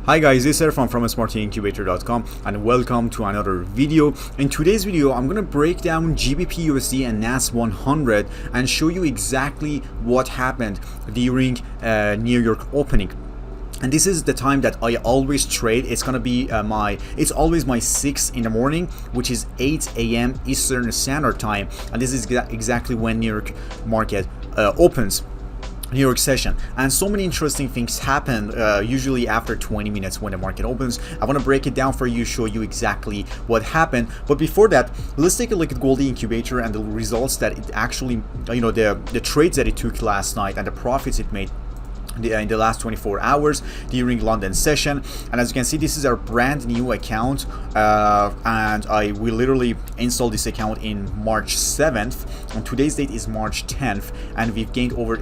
Hi guys, this is Erfan from Incubator.com and welcome to another video. In today's video, I'm gonna break down GBPUSD and NAS100 and show you exactly what happened during New York opening. And this is the time that I always trade. It's gonna be it's always my 6 in the morning, which is 8 a.m. Eastern Standard Time, and this is exactly when New York market opens. New York session, and so many interesting things happen usually after 20 minutes when the market opens. I want to break it down for you, show you exactly what happened. But before that, let's take a look at Goldie Incubator and the results that it actually, the trades that it took last night and the profits it made in the last 24 hours during London session. And as you can see, this is our brand new account, and we literally installed this account in March 7th, and today's date is March 10th, and we've gained over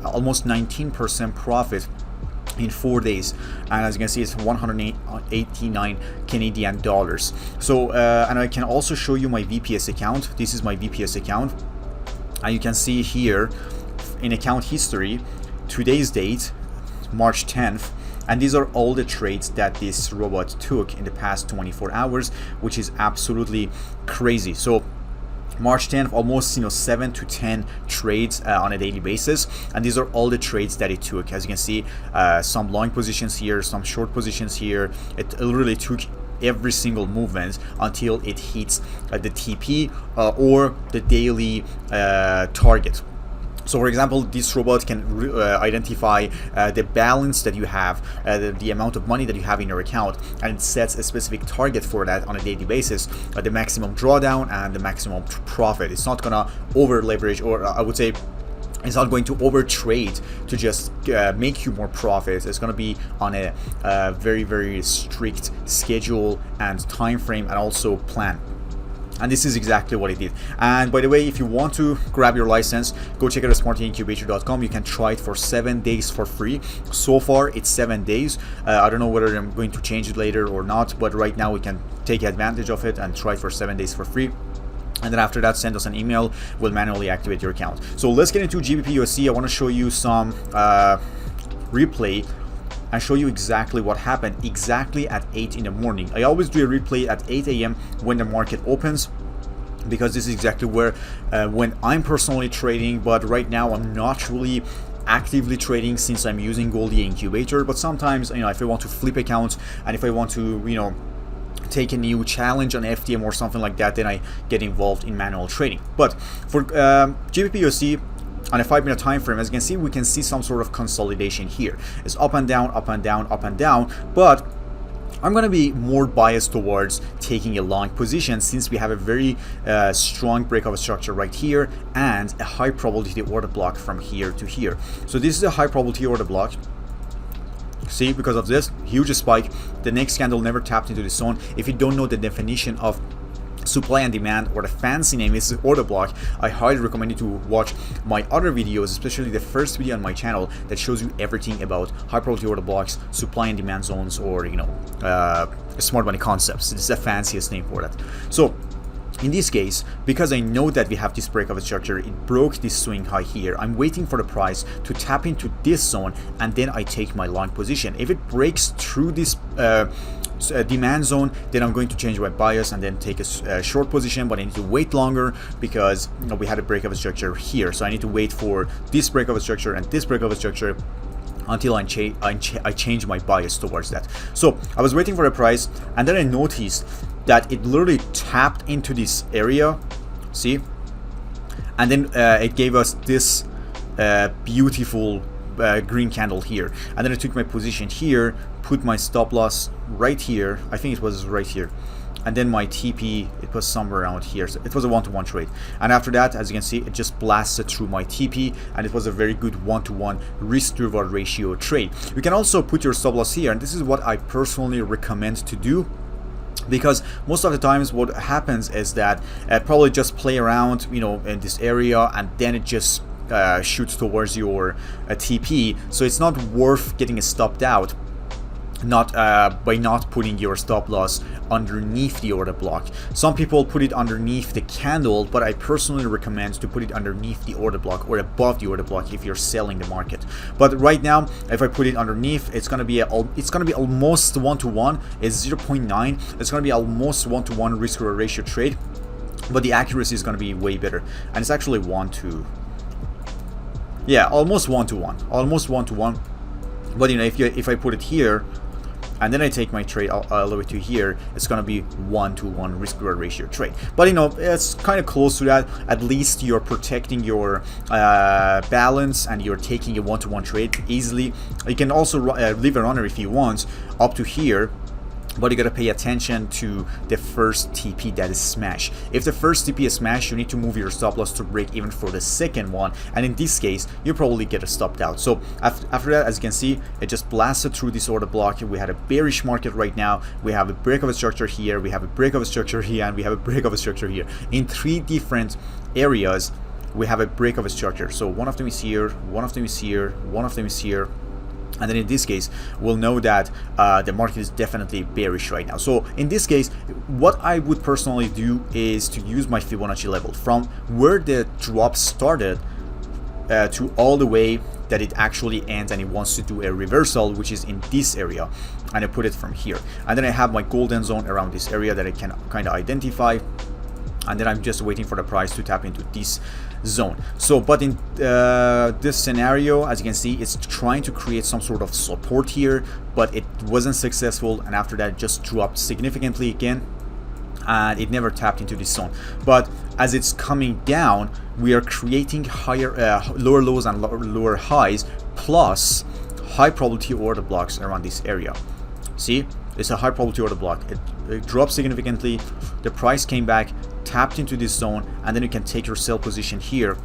almost 19% profit in 4 days. And as you can see, it's 189 Canadian dollars. So and I can also show you my VPS account. This is my VPS account, and you can see here in account history today's date, March 10th, and these are all the trades that this robot took in the past 24 hours, which is absolutely crazy. So March 10th, almost 7 to 10 trades on a daily basis, and these are all the trades that it took. As you can see, some long positions here, some short positions here. It literally took every single movement until it hits the TP or the daily target. So for example, this robot can identify the balance that you have, the amount of money that you have in your account, and it sets a specific target for that on a daily basis, the maximum drawdown and the maximum profit. It's not gonna over leverage, or I would say it's not going to over trade to just make you more profits. It's going to be on a very, very strict schedule and time frame, and also plan. And this is exactly what it did. And by the way, if you want to grab your license, go check out Incubator.com. You can try it for 7 days for free. So far, it's 7 days. I don't know whether I'm going to change it later or not, but right now we can take advantage of it and try it for 7 days for free. And then after that, send us an email. We'll manually activate your account. So let's get into GBPUSD. I want to show you some replay and show you exactly what happened exactly at 8 in the morning. I always do a replay at 8 a.m. when the market opens, because this is exactly where when I'm personally trading. But right now I'm not really actively trading since I'm using Goldie Incubator. But sometimes, if I want to flip accounts, and if I want to, take a new challenge on FTM or something like that, then I get involved in manual trading. But for GBPUSD, on a 5-minute time frame, as you can see, we can see some sort of consolidation here. It's up and down, up and down, up and down, but I'm going to be more biased towards taking a long position, since we have a very strong breakout structure right here and a high probability order block from here to here. So this is a high probability order block. See, because of this huge spike, the next candle never tapped into the zone. If you don't know the definition of supply and demand, or the fancy name is order block, I highly recommend you to watch my other videos, especially the first video on my channel that shows you everything about high probability order blocks, supply and demand zones, or smart money concepts. It's the fanciest name for that. So in this case, because I know that we have this breakout structure, it broke this swing high here. I'm waiting for the price to tap into this zone, and then I take my long position. If it breaks through this demand zone, then I'm going to change my bias and then take a short position. But I need to wait longer, because we had a breakout structure here, so I need to wait for this breakout structure and this breakout structure until I change my bias towards that. So I was waiting for a price, and then I noticed that it literally tapped into this area, see, and then it gave us this beautiful green candle here. And then I took my position here, put my stop loss right here, I think it was right here, and then my TP, it was somewhere around here. So it was a 1-to-1 trade, and after that, as you can see, it just blasted through my TP, and it was a very good 1-to-1 risk to reward ratio trade. You can also put your stop loss here, and this is what I personally recommend to do, because most of the times what happens is that probably just play around in this area, and then it just shoots towards your TP, so it's not worth getting stopped out not by not putting your stop loss underneath the order block. Some people put it underneath the candle, but I personally recommend to put it underneath the order block or above the order block if you're selling the market. But right now, if I put it underneath, it's gonna be almost 1-to-1. It's 0.9. It's gonna be almost 1-to-1 risk reward ratio trade, but the accuracy is gonna be way better, and it's actually almost 1-to-1, almost 1-to-1. But you know, if I put it here and then I take my trade all the way to here, it's gonna be 1-to-1 risk reward ratio trade. But you know, it's kind of close to that. At least you're protecting your balance and you're taking a 1-to-1 trade easily. You can also leave a runner if you want up to here, but you gotta pay attention to the first TP that is smash. If the first TP is smash, you need to move your stop loss to break even for the second one, and in this case you probably get a stopped out. So after that, as you can see, it just blasted through this order block. We had a bearish market right now. We have a break of a structure here, we have a break of a structure here, and we have a break of a structure here. In 3 different areas we have a break of a structure. So one of them is here, one of them is here, one of them is here. And then in this case, we'll know that the market is definitely bearish right now. So in this case, what I would personally do is to use my Fibonacci level from where the drop started to all the way that it actually ends and it wants to do a reversal, which is in this area, and I put it from here. And then I have my golden zone around this area that I can kind of identify, and then I'm just waiting for the price to tap into this zone. So but in this scenario, as you can see, it's trying to create some sort of support here, but it wasn't successful, and after that it just dropped significantly again, and it never tapped into this zone. But as it's coming down, we are creating higher lower lows and lower highs, plus high probability order blocks around this area. See, it's a high probability order block. It dropped significantly, the price came back, tapped into this zone, and then you can take your sell position here,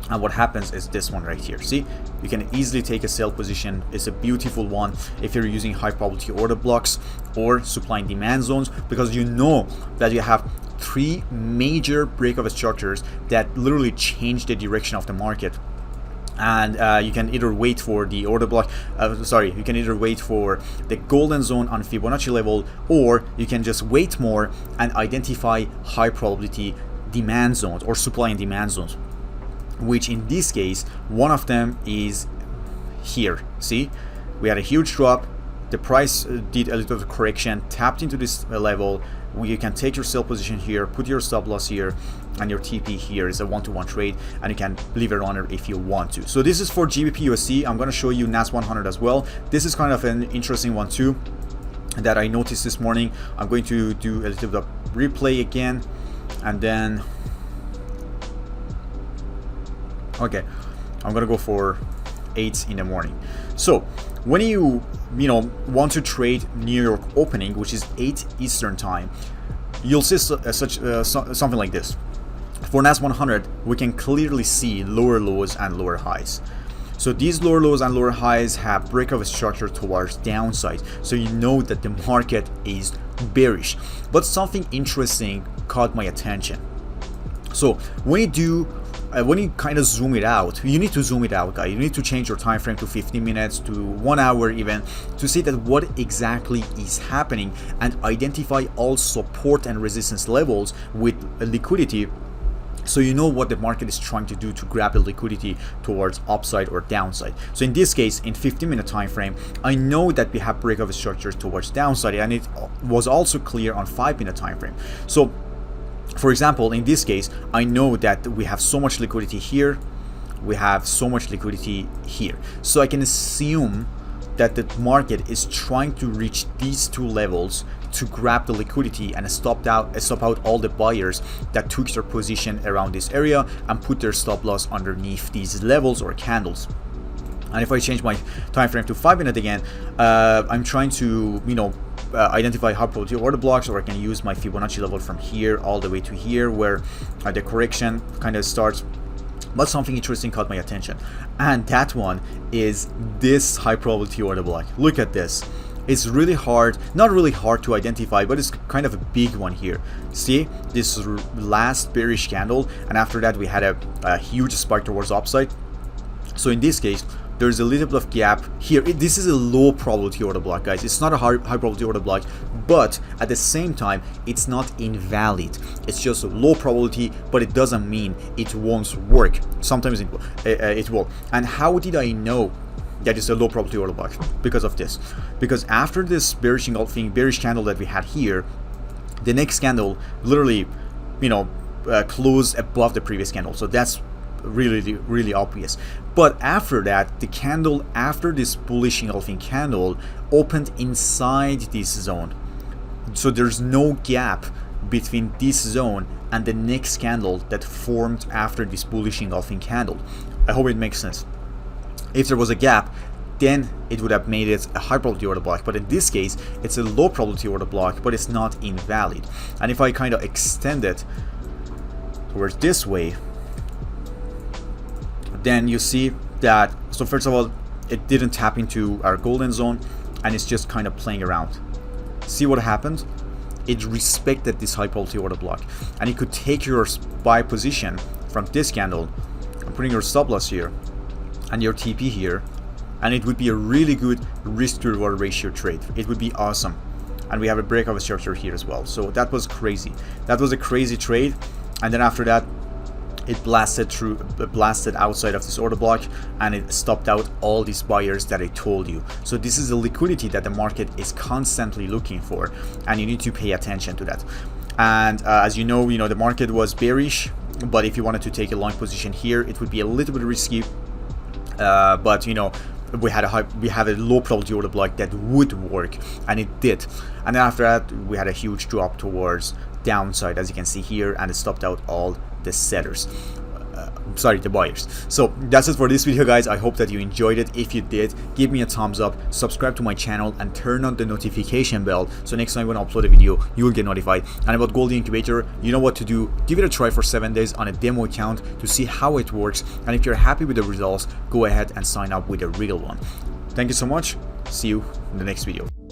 and what happens is this one right here. See, you can easily take a sell position. It's a beautiful one if you're using high probability order blocks or supply and demand zones, because you know that you have 3 major breakout structures that literally change the direction of the market. And you can either wait for the order block, you can either wait for the golden zone on Fibonacci level, or you can just wait more and identify high probability demand zones or supply and demand zones, which in this case, one of them is here. See, we had a huge drop, the price did a little correction, tapped into this level. You can take your sell position here, put your stop loss here, and your TP here is a 1-to-1 trade, and you can leave it on it if you want to. So this is for GBPUSD. I'm going to show you NAS100 as well. This is kind of an interesting one too that I noticed this morning. I'm going to do a little bit of replay again, and then okay, I'm going to go for 8 in the morning. So when you want to trade New York opening, which is 8 Eastern time, you'll see something like this. For NAS100, we can clearly see lower lows and lower highs. So these lower lows and lower highs have breakout structure towards downside, so you know that the market is bearish. But something interesting caught my attention. So when you kind of zoom it out, you need to zoom it out, guys. You need to change your time frame to 15 minutes to 1 hour even, to see that what exactly is happening and identify all support and resistance levels with liquidity, so you know what the market is trying to do to grab the liquidity towards upside or downside. So in this case, in 15-minute time frame, I know that we have breakout structures towards downside, and it was also clear on 5-minute time frame. So for example, in this case, I know that we have so much liquidity here, we have so much liquidity here. So I can assume that the market is trying to reach these 2 levels to grab the liquidity and stop out all the buyers that took their position around this area and put their stop loss underneath these levels or candles. And if I change my time frame to 5-minute again, I'm trying to identify high probability order blocks, or I can use my Fibonacci level from here all the way to here where the correction kind of starts. But something interesting caught my attention, and that one is this high probability order block. Look at this. It's really hard, not really hard to identify, but it's kind of a big one here. See, this last bearish candle, and after that we had a huge spike towards upside. So in this case, there's a little bit of gap here. This is a low probability order block, guys. It's not a high probability order block, but at the same time, it's not invalid. It's just a low probability, but it doesn't mean it won't work. Sometimes it will. And how did I know that it's a low probability order block? Because of this. Because after this bearish engulfing bearish candle that we had here, the next candle literally, closed above the previous candle. So that's really obvious. But after that, the candle after this bullish engulfing candle opened inside this zone. So there's no gap between this zone and the next candle that formed after this bullish engulfing candle. I hope it makes sense. If there was a gap, then it would have made it a high probability order block, but in this case it's a low probability order block, but it's not invalid. And if I kind of extend it towards this way, then you see that, so first of all, it didn't tap into our golden zone, and it's just kind of playing around. See what happened? It respected this high probability order block, and you could take your buy position from this candle and putting your stop loss here and your TP here, and it would be a really good risk to reward ratio trade. It would be awesome. And we have a breakout structure here as well. So that was crazy. That was a crazy trade. And then after that, it blasted outside of this order block, and it stopped out all these buyers that I told you. So this is the liquidity that the market is constantly looking for, and you need to pay attention to that. And as you know, the market was bearish, but if you wanted to take a long position here, it would be a little bit risky. But we had a low probability order block that would work, and it did. And then after that, we had a huge drop towards downside, as you can see here, and it stopped out all the sellers, the buyers. So that's it for this video, guys. I hope that you enjoyed it. If you did, give me a thumbs up, subscribe to my channel, and turn on the notification bell, so next time when I upload a video, you will get notified. And about Gold Incubator, you know what to do. Give it a try for 7 days on a demo account to see how it works, and if you're happy with the results, go ahead and sign up with a real one. Thank you so much. See you in the next video.